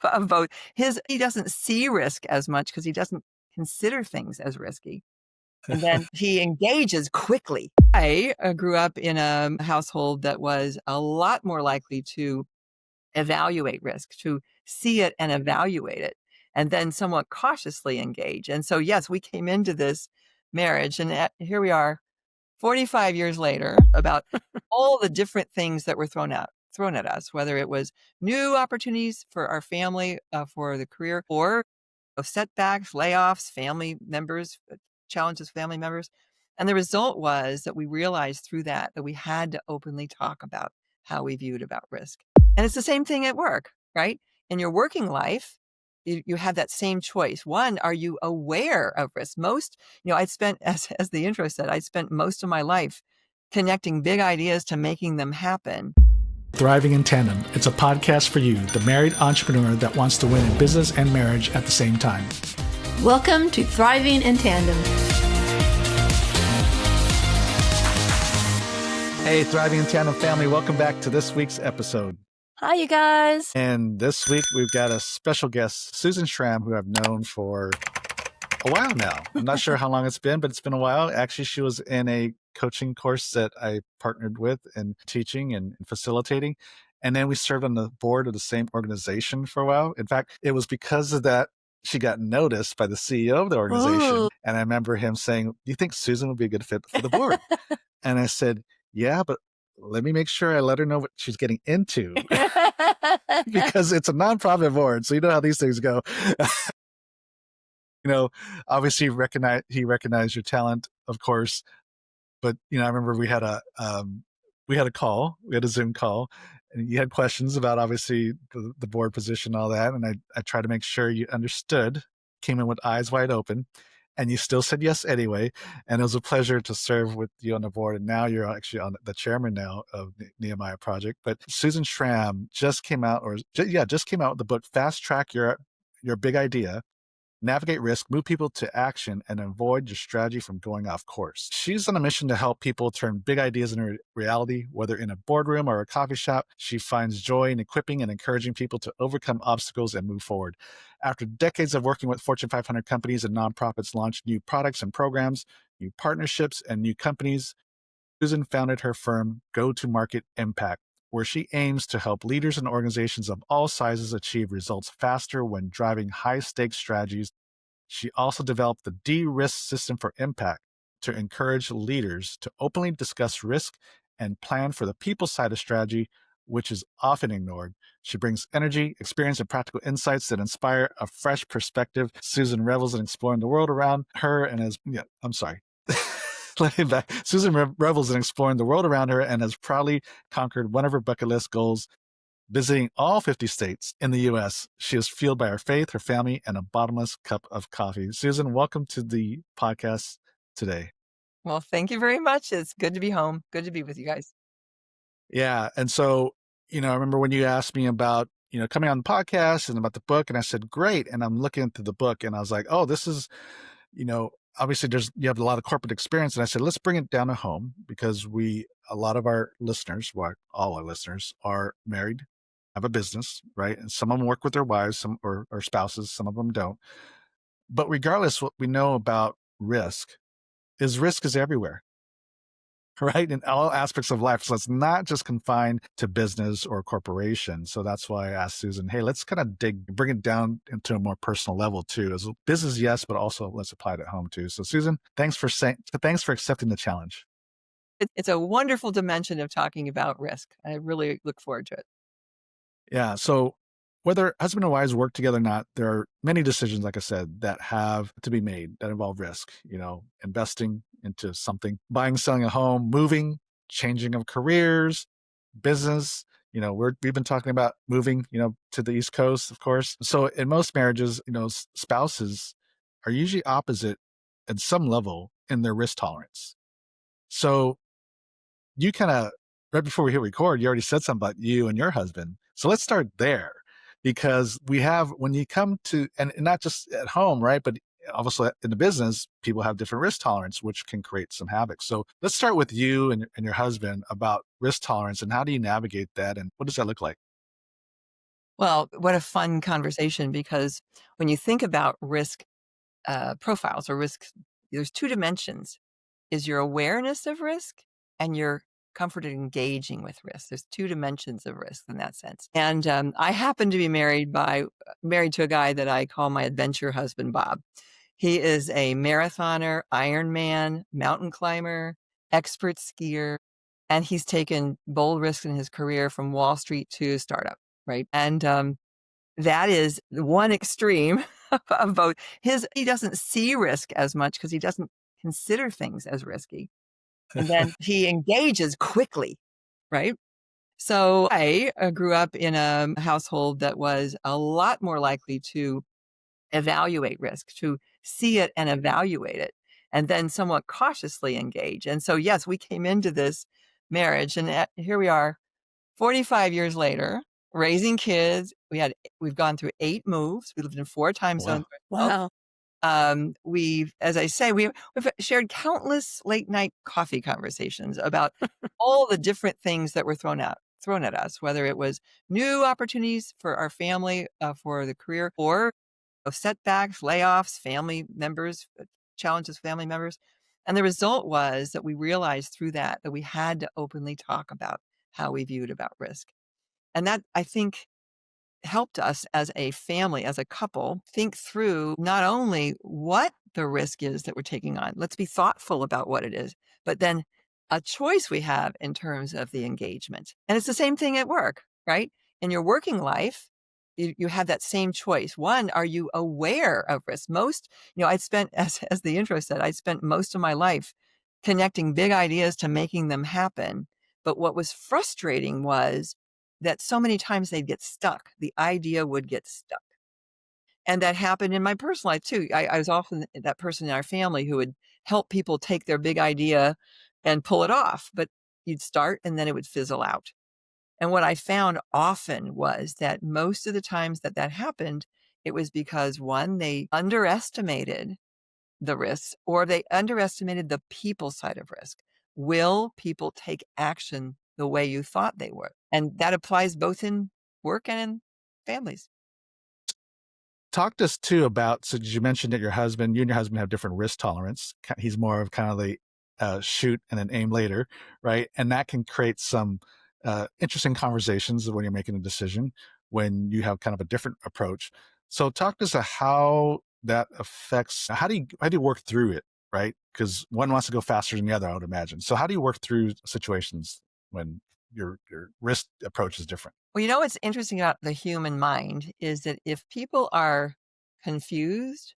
of both. He doesn't see risk as much because he doesn't consider things as risky. And then he engages quickly. I grew up in a household that was a lot more likely to evaluate risk, to see it and evaluate it, and then somewhat cautiously engage. And so, yes, we came into this marriage, and here we are 45 years later, about all the different things that were thrown at us, whether it was new opportunities for our family, for the career, or of setbacks, layoffs, family members, challenges, family members. And the result was that we realized through that we had to openly talk about how we viewed about risk. And it's the same thing at work, right? In your working life, you have that same choice. One, are you aware of risk? I'd spent, as the intro said, I spent most of my life connecting big ideas to making them happen. Thriving in Tandem. It's a podcast for you, the married entrepreneur that wants to win in business and marriage at the same time. Welcome to Thriving in Tandem. Hey, Thriving in Tandem family, welcome back to this week's episode. Hi, you guys. And this week we've got a special guest, Susan Schramm, who I've known for a while now. I'm not sure how long it's been, but it's been a while. Actually, she was in a coaching course that I partnered with in teaching and facilitating. And then we served on the board of the same organization for a while. In fact, it was because of that she got noticed by the CEO of the organization. Ooh. And I remember him saying, "Do you think Susan would be a good fit for the board?" And I said, "Yeah, but let me make sure I let her know what she's getting into." Because it's a nonprofit board. So you know how these things go. Obviously he recognized your talent, of course. But, I remember we had a Zoom call, and you had questions about obviously the board position, all that. And I tried to make sure you understood, came in with eyes wide open, and you still said yes anyway. And it was a pleasure to serve with you on the board. And now you're actually on the chairman now of Nehemiah Project. But Susan Schramm just came out with the book, Fast Track Your Big Idea, Navigate Risk, Move People to Action, and Avoid Your Strategy from Going Off Course. She's on a mission to help people turn big ideas into reality, whether in a boardroom or a coffee shop. She finds joy in equipping and encouraging people to overcome obstacles and move forward. After decades of working with Fortune 500 companies and nonprofits launch new products and programs, new partnerships, and new companies, Susan founded her firm, Go-to-Market Impact, where she aims to help leaders and organizations of all sizes achieve results faster when driving high-stakes strategies. She also developed the de-risk system for impact to encourage leaders to openly discuss risk and plan for the people side of strategy, which is often ignored. She brings energy, experience, and practical insights that inspire a fresh perspective. Susan revels in exploring the world around her and Susan revels in exploring the world around her and has proudly conquered one of her bucket list goals, visiting all 50 states in the U.S. She is fueled by her faith, her family, and a bottomless cup of coffee. Susan, welcome to the podcast today. Well, thank you very much. It's good to be home. Good to be with you guys. Yeah. And so, I remember when you asked me about, coming on the podcast and about the book, and I said, great. And I'm looking through the book and I was like, oh, this is, obviously you have a lot of corporate experience. And I said, let's bring it down to home because a lot of our listeners, all our listeners are married, have a business, right? And some of them work with their wives, some or spouses, some of them don't. But regardless, what we know about risk is everywhere, right? In all aspects of life. So it's not just confined to business or corporation. So that's why I asked Susan, hey, let's kind of bring it down into a more personal level too. As business, yes, but also let's apply it at home too. So Susan, thanks for accepting the challenge. It's a wonderful dimension of talking about risk. I really look forward to it. Yeah. So whether husband and wives work together or not, there are many decisions, like I said, that have to be made that involve risk, investing into something, buying, selling a home, moving, changing of careers, business. We've been talking about moving, to the East Coast, of course. So in most marriages, spouses are usually opposite at some level in their risk tolerance. So you kind of, right before we hit record, you already said something about you and your husband. So let's start there. Because when you come to, and not just at home, right? But obviously in the business, people have different risk tolerance, which can create some havoc. So let's start with you and your husband about risk tolerance and how do you navigate that? And what does that look like? Well, what a fun conversation because when you think about risk profiles or risks, there's two dimensions is your awareness of risk and your comfort in engaging with risk. There's two dimensions of risk in that sense. And I happen to be married to a guy that I call my adventure husband, Bob. He is a marathoner, Ironman, mountain climber, expert skier, and he's taken bold risks in his career from Wall Street to startup, right? And that is one extreme of both. He doesn't see risk as much because he doesn't consider things as risky. And then he engages quickly, right? So I grew up in a household that was a lot more likely to evaluate risk, to see it and evaluate it, and then somewhat cautiously engage. And so, yes, we came into this marriage, and here we are, 45 years later, raising kids. We've gone through 8 moves. We lived in 4 time zones. Wow. Wow. As I say, we've shared countless late night coffee conversations about all the different things that were thrown at us, whether it was new opportunities for our family, for the career, or setbacks, layoffs, family members, challenges, family members. And the result was that we realized through that we had to openly talk about how we viewed about risk. And that, I think, helped us as a family, as a couple, think through not only what the risk is that we're taking on, let's be thoughtful about what it is, but then a choice we have in terms of the engagement. And it's the same thing at work, right? In your working life, you have that same choice. One, are you aware of risk? I'd spent, as the intro said, I spent most of my life connecting big ideas to making them happen. But what was frustrating was that so many times they'd get stuck. The idea would get stuck. And that happened in my personal life too. I was often that person in our family who would help people take their big idea and pull it off. But you'd start and then it would fizzle out. And what I found often was that most of the times that happened, it was because one, they underestimated the risks or they underestimated the people side of risk. Will people take action the way you thought they would? And that applies both in work and in families. Talk to us too about, so you mentioned that you and your husband have different risk tolerance. He's more of kind of the shoot and then aim later, right? And that can create some interesting conversations when you're making a decision when you have kind of a different approach. So talk to us about how that affects, how do you work through it, right? Because one wants to go faster than the other, I would imagine. So how do you work through situations when your risk approach is different? Well, what's interesting about the human mind is that if people are confused,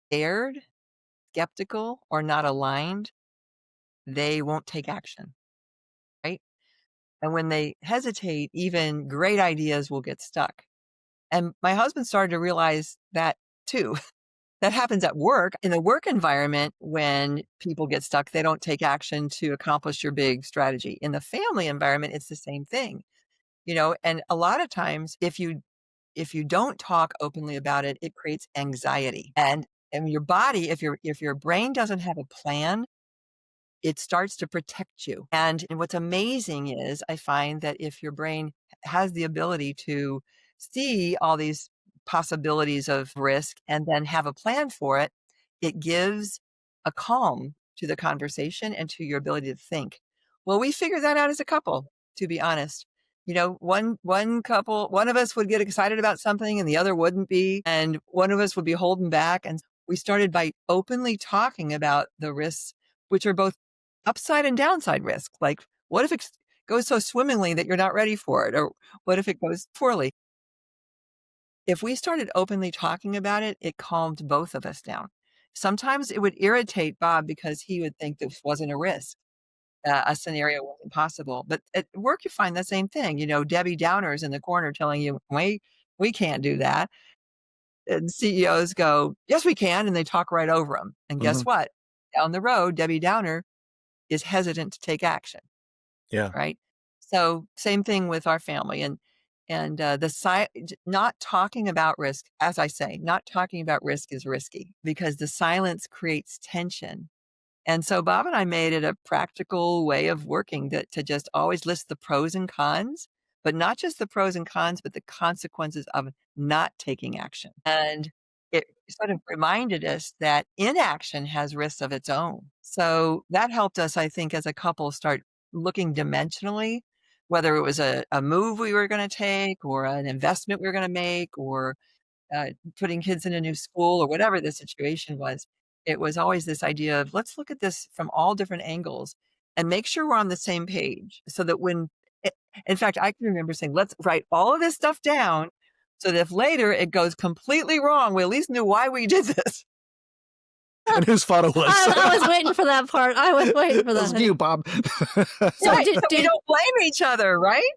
scared, skeptical, or not aligned, they won't take action, right? And when they hesitate, even great ideas will get stuck. And my husband started to realize that too. That happens at work. In the work environment, when people get stuck, they don't take action to accomplish your big strategy. In the family environment, it's the same thing. And a lot of times if you don't talk openly about it, it creates anxiety. And your body, if your brain doesn't have a plan, it starts to protect you. And what's amazing is I find that if your brain has the ability to see all these possibilities of risk and then have a plan for it, it gives a calm to the conversation and to your ability to think. Well, we figured that out as a couple, to be honest. One of us would get excited about something and the other wouldn't be, and one of us would be holding back. And we started by openly talking about the risks, which are both upside and downside risk. Like, what if it goes so swimmingly that you're not ready for it? Or what if it goes poorly? If we started openly talking about it, it calmed both of us down. Sometimes it would irritate Bob because he would think this wasn't a risk. A scenario wasn't possible. But at work, you find the same thing. Debbie Downers in the corner telling you, we can't do that. And CEOs go, yes, we can. And they talk right over them. And guess Mhm. what? Down the road, Debbie Downer is hesitant to take action, Yeah. right? So same thing with our family and not talking about risk, as I say, not talking about risk is risky because the silence creates tension. And so Bob and I made it a practical way of working to just always list the pros and cons but not just the pros and cons, but the consequences of not taking action. And it sort of reminded us that inaction has risks of its own. So that helped us, I think, as a couple start looking dimensionally, whether it was a move we were going to take or an investment we were going to make or putting kids in a new school or whatever the situation was. It was always this idea of let's look at this from all different angles and make sure we're on the same page so that in fact, I can remember saying, let's write all of this stuff down so that if later it goes completely wrong, we at least knew why we did this. And whose fault it was. I was waiting for that part. I was waiting for It was that. you, Bob. So Right, did, so we did don't blame each other, right?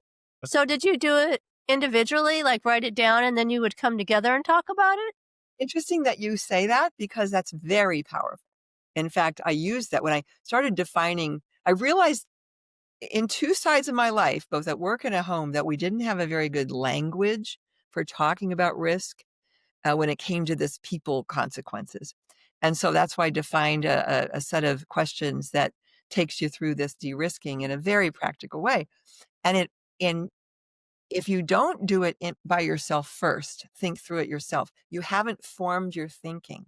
so did you do it individually, like write it down, and then you would come together and talk about it? Interesting that you say that because that's very powerful. In fact, I used that when I started defining, I realized in two sides of my life, both at work and at home, that we didn't have a very good language for talking about risk when it came to this people consequences. And so that's why I defined a set of questions that takes you through this de-risking in a very practical way. And if you don't do it by yourself first, think through it yourself, you haven't formed your thinking.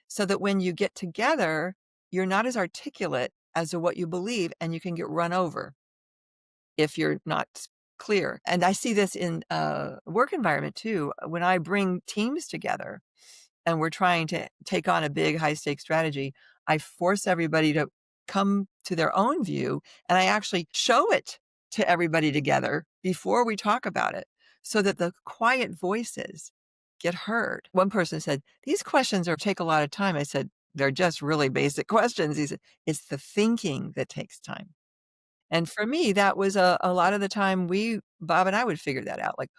So that when you get together, you're not as articulate as to what you believe, and you can get run over if you're not clear. And I see this in a work environment too. When I bring teams together and we're trying to take on a big high stakes strategy, I force everybody to come to their own view, and I actually show it to everybody together before we talk about it so that the quiet voices get heard. One person said, these questions take a lot of time. I said, they're just really basic questions. He said, it's the thinking that takes time. And for me, that was a lot of the time Bob and I would figure that out. Like,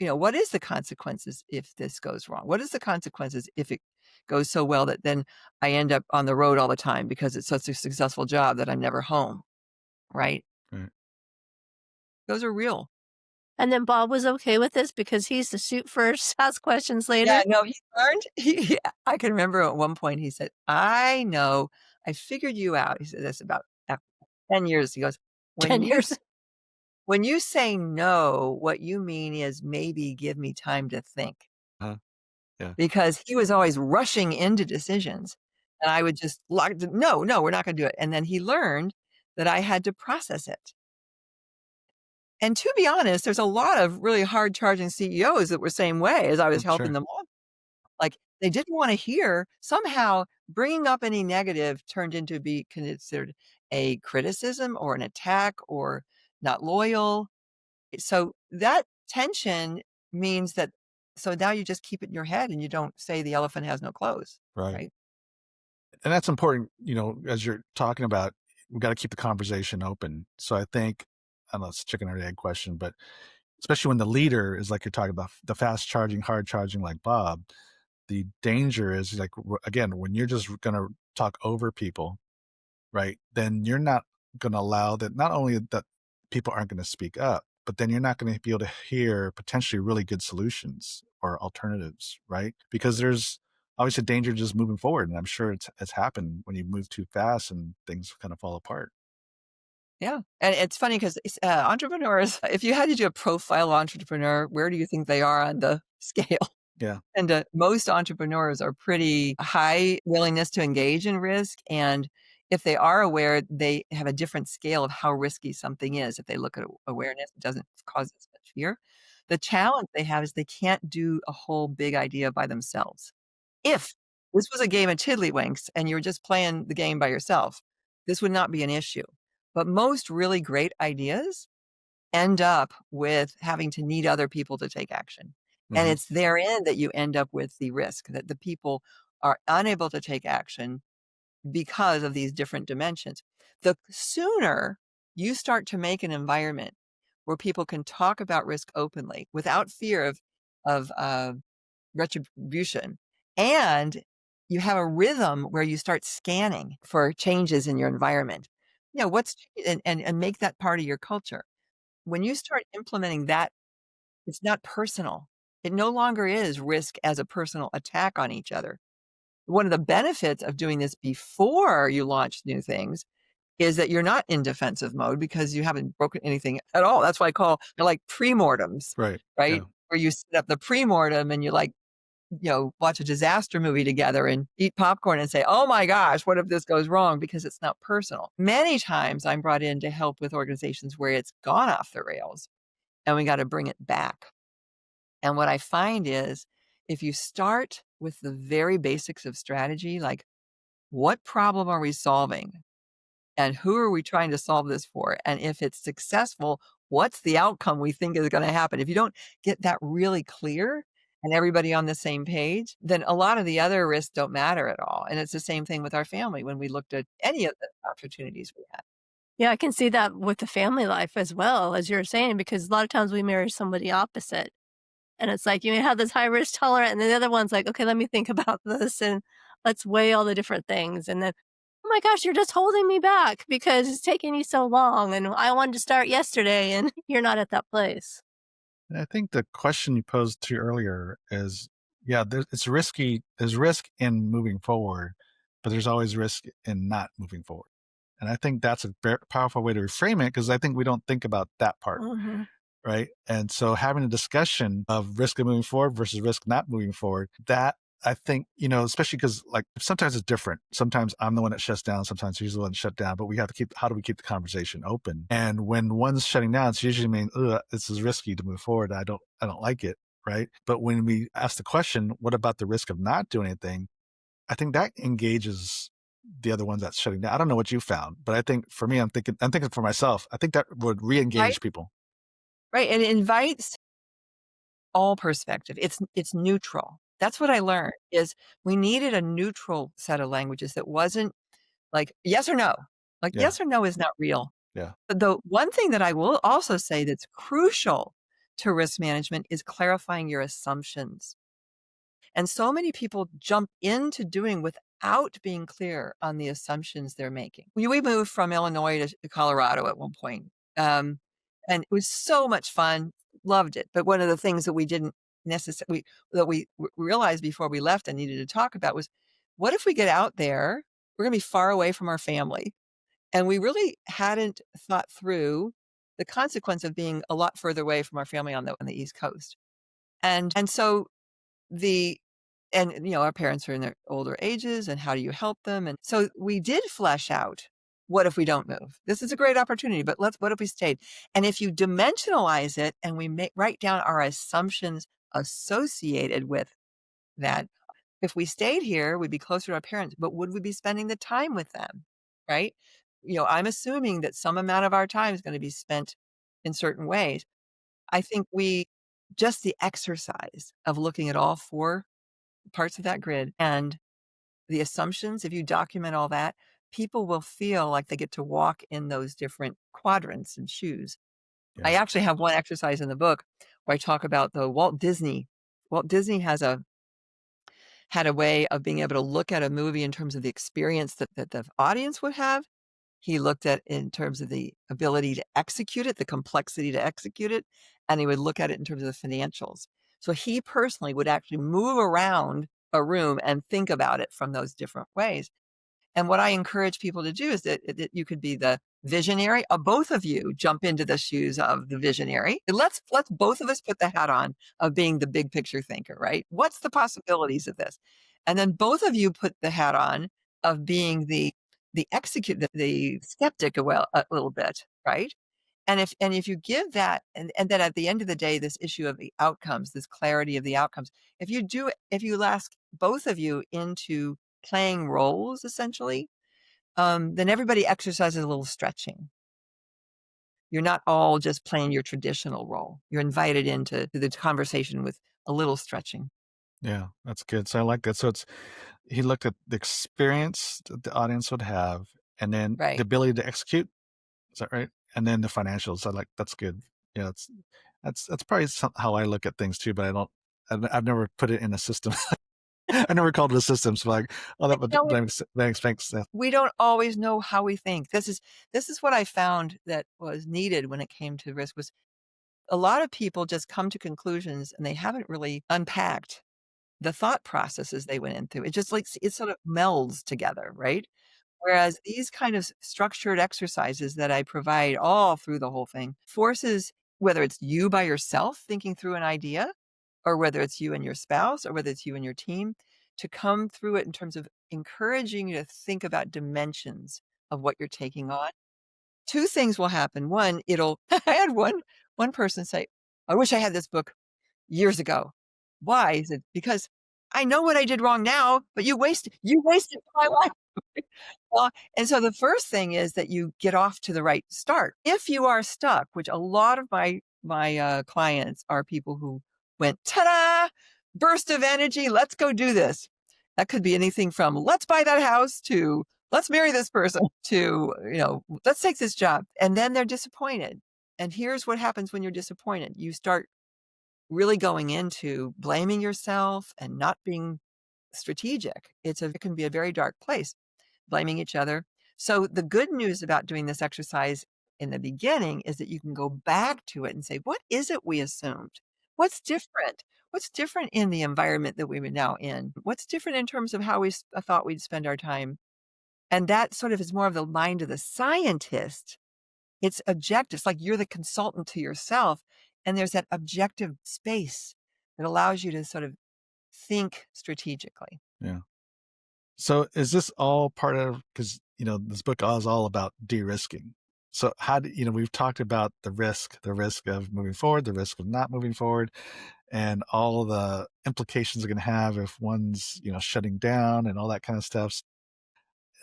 what is the consequences if this goes wrong? What is the consequences if it goes so well that then I end up on the road all the time because it's such a successful job that I'm never home, right? Right. Those are real. And then Bob was okay with this because he's the shoot first, ask questions later. Yeah, no, he learned. I can remember at one point he said, I know, I figured you out. He said this about after 10 years. He goes, 10 years. when you say no, what you mean is maybe give me time to think. Uh-huh. Yeah. Because he was always rushing into decisions. And I would just no, we're not going to do it. And then he learned that I had to process it. And to be honest, there's a lot of really hard charging CEOs that were same way as I was helping Sure. them on. Like they didn't want to hear somehow bringing up any negative turned into be considered a criticism or an attack or not loyal. So that tension means that so now you just keep it in your head and you don't say the elephant has no clothes, Right. right? And that's important, as you're talking about, we've got to keep the conversation open. So I think, I don't know, it's a chicken or egg question, but especially when the leader is like you're talking about, the fast charging, hard charging like Bob, the danger is like, again, when you're just going to talk over people, right, then you're not going to allow that, not only that people aren't going to speak up, but then you're not going to be able to hear potentially really good solutions or alternatives, right? Because there's obviously danger just moving forward. And I'm sure it's happened when you move too fast and things kind of fall apart. Yeah. And it's funny because entrepreneurs, if you had to do a profile entrepreneur, where do you think they are on the scale? Yeah. And most entrepreneurs are pretty high willingness to engage in risk. And if they are aware, they have a different scale of how risky something is. If they look at awareness, it doesn't cause as much fear. The challenge they have is they can't do a whole big idea by themselves. If this was a game of tiddlywinks and you were just playing the game by yourself, this would not be an issue. But most really great ideas end up with having to need other people to take action. And Mhm. it's therein that you end up with the risk that the people are unable to take action because of these different dimensions. The sooner you start to make an environment where people can talk about risk openly without fear of retribution, and you have a rhythm where you start scanning for changes in your environment, and make that part of your culture. When you start implementing that, it's not personal. It no longer is risk as a personal attack on each other. One of the benefits of doing this before you launch new things is that you're not in defensive mode because you haven't broken anything at all. That's why I like pre-mortems, Right. right? Yeah. Where you set up the pre-mortem and you like, watch a disaster movie together and eat popcorn and say, oh my gosh, what if this goes wrong? Because it's not personal. Many times I'm brought in to help with organizations where it's gone off the rails and we got to bring it back. And what I find is if you start with the very basics of strategy, like what problem are we solving? And who are we trying to solve this for? And if it's successful, what's the outcome we think is going to happen? If you don't get that really clear and everybody on the same page, then a lot of the other risks don't matter at all. And it's the same thing with our family when we looked at any of the opportunities we had. Yeah, I can see that with the family life as well, as you're saying, because a lot of times we marry somebody opposite. And it's like you have this high risk tolerant, and then the other one's like, okay, let me think about this and let's weigh all the different things. And then, oh my gosh, you're just holding me back because it's taking you so long. And I wanted to start yesterday, and you're not at that place. And I think the question you posed to earlier is, yeah, it's risky. There's risk in moving forward, but there's always risk in not moving forward. And I think that's a very powerful way to reframe it because I think we don't think about that part. Hmm. Right. And so having a discussion of risk of moving forward versus risk not moving forward, that I think, especially because like sometimes it's different. Sometimes I'm the one that shuts down. Sometimes he's the one that shut down, but we have to how do we keep the conversation open? And when one's shutting down, it's usually mean, this is risky to move forward. I don't like it. Right. But when we ask the question, what about the risk of not doing anything? I think that engages the other ones that's shutting down. I don't know what you found, but I think for me, I'm thinking for myself, I think that would Right? re-engage people. Right. And it invites all perspective. It's neutral. That's what I learned is we needed a neutral set of languages that wasn't like yes or no. Like Yeah. yes or no is not real. Yeah. But the one thing that I will also say that's crucial to risk management is clarifying your assumptions. And so many people jump into doing without being clear on the assumptions they're making. We moved from Illinois to Colorado at one point. And it was so much fun, loved it. But one of the things that we didn't necessarily, that we realized before we left and needed to talk about was what if we get out there, we're going to be far away from our family. And we really hadn't thought through the consequence of being a lot further away from our family on the East Coast. And so the our parents are in their older ages and how do you help them? And so we did flesh out what if we don't move? This is a great opportunity, but what if we stayed? And if you dimensionalize it and we write down our assumptions associated with that, if we stayed here, we'd be closer to our parents, but would we be spending the time with them? Right? I'm assuming that some amount of our time is going to be spent in certain ways. I think just the exercise of looking at all four parts of that grid and the assumptions, if you document all that, people will feel like they get to walk in those different quadrants and shoes. Yeah. I actually have one exercise in the book where I talk about the Walt Disney. Walt Disney had a way of being able to look at a movie in terms of the experience that the audience would have. He looked at in terms of the ability to execute it, the complexity to execute it, and he would look at it in terms of the financials. So he personally would actually move around a room and think about it from those different ways. And what I encourage people to do is that you could be the visionary. Both of you jump into the shoes of the visionary. And let's both of us put the hat on of being the big picture thinker, right? What's the possibilities of this? And then both of you put the hat on of being the skeptic a little bit, right? And if you give that, and then at the end of the day, this issue of the outcomes, this clarity of the outcomes, if you ask both of you into playing roles essentially, then everybody exercises a little stretching. You're not all just playing your traditional role. You're invited into the conversation with a little stretching. Yeah, that's good. So I like that. So he looked at the experience that the audience would have, and then the Right. ability to execute. Is that right? And then the financials. That's good. Yeah, that's probably how I look at things too. But I've never put it in a system. I never called it a system. So like, oh, And, thanks. Yeah. we don't always know how we think. This is what I found that was needed when it came to risk was a lot of people just come to conclusions and they haven't really unpacked the thought processes they went into. It just like it sort of melds together, right? Whereas these kind of structured exercises that I provide all through the whole thing forces, whether it's you by yourself thinking through an idea, or whether it's you and your spouse, or whether it's you and your team, to come through it in terms of encouraging you to think about dimensions of what you're taking on. Two things will happen. One, it'll I had one person say, "I wish I had this book years ago." "Why?" He said, "Because I know what I did wrong now, but you wasted my life." Well, and so the first thing is that you get off to the right start. If you are stuck, which a lot of my clients are people who went, "Ta-da! Burst of energy, let's go do this." That could be anything from, "Let's buy that house," to, "Let's marry this person," to, "Let's take this job." And then they're disappointed. And here's what happens when you're disappointed. You start really going into blaming yourself and not being strategic. It can be a very dark place, blaming each other. So the good news about doing this exercise in the beginning is that you can go back to it and say, what is it we assumed? What's different? What's different in the environment that we are now in? What's different in terms of how we thought we'd spend our time? And that sort of is more of the mind of the scientist. It's objective. It's like you're the consultant to yourself. And there's that objective space that allows you to sort of think strategically. Yeah. So is this all part of, because, this book is all about de-risking. So how do, we've talked about the risk of moving forward, the risk of not moving forward, and all the implications are going to have if one's, shutting down and all that kind of stuff.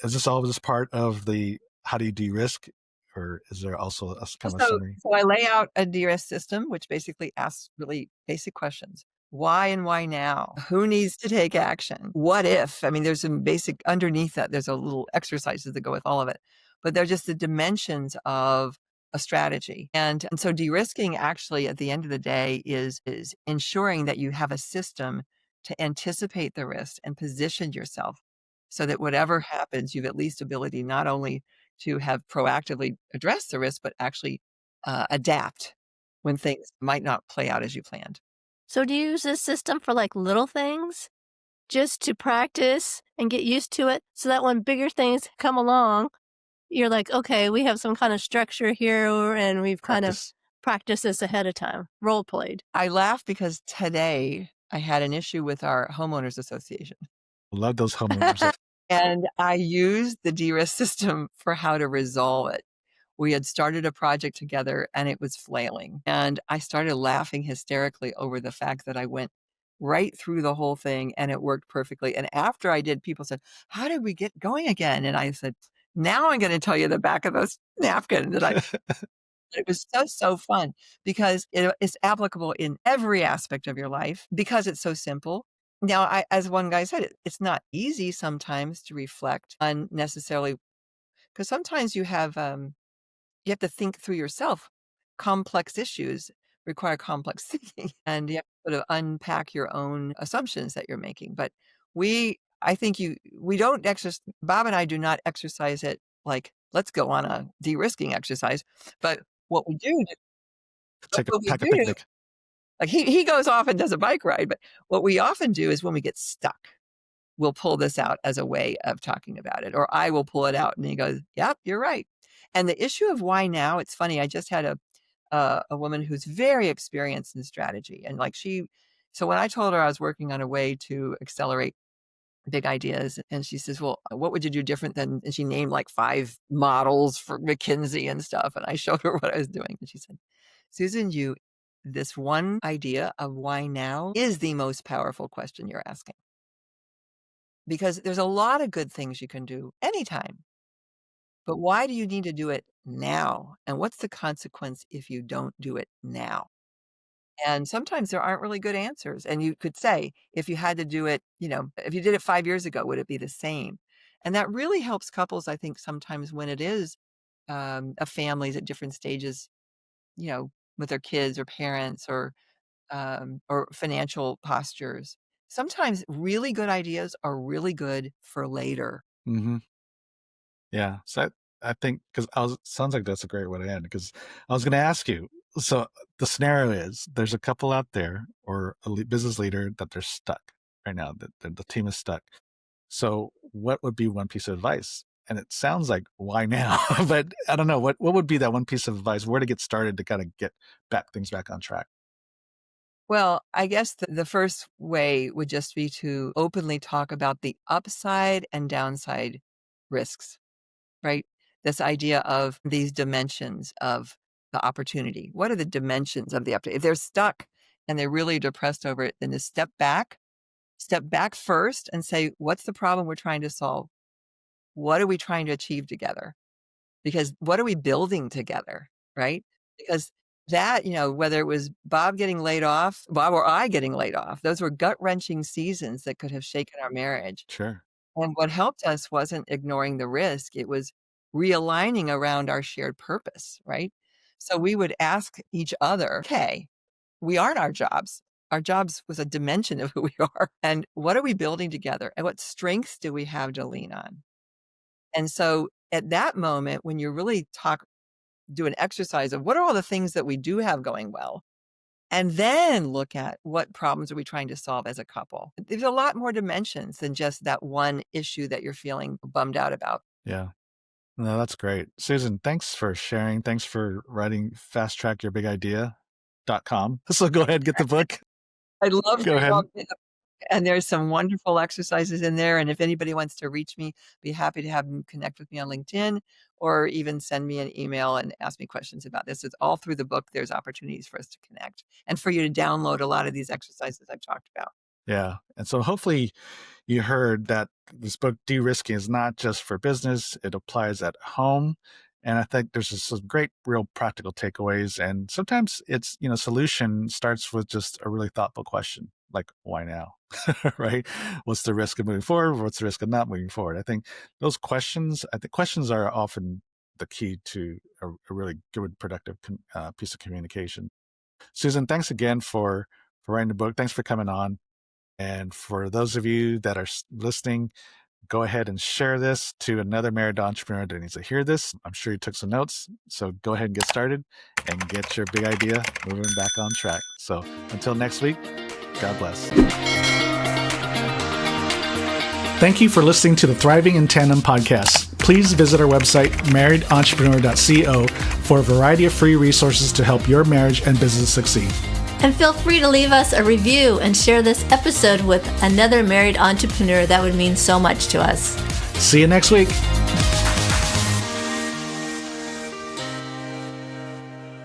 Is this all just part of the, how do you de-risk, or is there also a kind of a So, summary? so I lay out a DRS system, which basically asks really basic questions. Why and why now? Who needs to take action? What if? I mean, there's some basic underneath that. There's a little exercises that go with all of it, but they're just the dimensions of a strategy. And so de-risking actually at the end of the day is ensuring that you have a system to anticipate the risk and position yourself so that whatever happens, you've at least ability not only to have proactively addressed the risk, but actually adapt when things might not play out as you planned. So do you use this system for like little things just to practice and get used to it so that when bigger things come along, you're like, okay, we have some kind of structure here and we've kind of Practice. practiced this ahead of time, role played. I laugh because today I had an issue with our homeowners association. Love those homeowners. And I used the DRIS system for how to resolve it. We had started a project together and it was flailing. And I started laughing hysterically over the fact that I went right through the whole thing and it worked perfectly. And after I did, people said, "How did we get going again?" And I said, "Now I'm going to tell you the back of those napkin that I." It was so fun because it is applicable in every aspect of your life because it's so simple. Now, as one guy said, it's not easy sometimes to reflect on necessarily because sometimes you have to think through yourself. Complex issues require complex thinking, and you have to sort of unpack your own assumptions that you're making. But I think we don't exercise. Bob and I do not exercise it like let's go on a de-risking exercise. But what we do, what we Pack a do, picnic. like he goes off and does a bike ride. But what we often do is when we get stuck, we'll pull this out as a way of talking about it, or I will pull it out, and he goes, "Yep, you're right." And the issue of why now, it's funny, I just had a woman who's very experienced in strategy, and so when I told her I was working on a way to accelerate big ideas, and she says, "Well, what would you do different than," and she named like 5 models for McKinsey and stuff, and I showed her what I was doing, and she said, "Susan, this one idea of why now is the most powerful question you're asking." Because there's a lot of good things you can do anytime. But why do you need to do it now? And what's the consequence if you don't do it now? And sometimes there aren't really good answers. And you could say, if you had to do it, if you did it 5 years ago, would it be the same? And that really helps couples, I think, sometimes when it is of families at different stages, with their kids or parents or financial postures. Sometimes really good ideas are really good for later. Hmm. Yeah. So I think, because sounds like that's a great way to end, because I was going to ask you. So the scenario is there's a couple out there or a business leader that they're stuck right now, that the team is stuck. So what would be one piece of advice And it sounds like, why now? But I don't know. What would be that one piece of advice, where to get started to kind of get things back on track? Well, I guess the first way would just be to openly talk about the upside and downside risks, right? This idea of these dimensions of the opportunity. What are the dimensions of the opportunity? If they're stuck and they're really depressed over it, then to step back first and say, what's the problem we're trying to solve? What are we trying to achieve together? Because what are we building together, right? Because that, whether it was Bob or I getting laid off, those were gut-wrenching seasons that could have shaken our marriage. Sure. And what helped us wasn't ignoring the risk, it was realigning around our shared purpose, right? So we would ask each other, "Okay, we aren't our jobs. Our jobs was a dimension of who we are, and what are we building together, and what strengths do we have to lean on?" And so at that moment, when you really do an exercise of what are all the things that we do have going well, and then look at what problems are we trying to solve as a couple. There's a lot more dimensions than just that one issue that you're feeling bummed out about. Yeah. No, that's great. Susan, thanks for sharing. Thanks for writing fasttrackyourBigIdea.com. So go ahead, get the book. I'd love for Go you all ahead. to get the and there's some wonderful exercises in there, and if anybody wants to reach me, be happy to have them connect with me on LinkedIn or even send me an email and ask me questions about this. It's all through the book. There's opportunities for us to connect and for you to download a lot of these exercises I've talked about. Yeah. And so hopefully you heard that this book, De-risking, is not just for business. It applies at home. And I think there's just some great, real practical takeaways. And sometimes it's, solution starts with just a really thoughtful question, like, why now? Right? What's the risk of moving forward? What's the risk of not moving forward? I think questions are often the key to a really good, productive piece of communication. Susan, thanks again for writing the book. Thanks for coming on. And for those of you that are listening, go ahead and share this to another married entrepreneur that needs to hear this. I'm sure you took some notes. So go ahead and get started and get your big idea moving back on track. So until next week, God bless. Thank you for listening to the Thriving in Tandem podcast. Please visit our website, marriedentrepreneur.co, for a variety of free resources to help your marriage and business succeed. And feel free to leave us a review and share this episode with another married entrepreneur. That would mean so much to us. See you next week.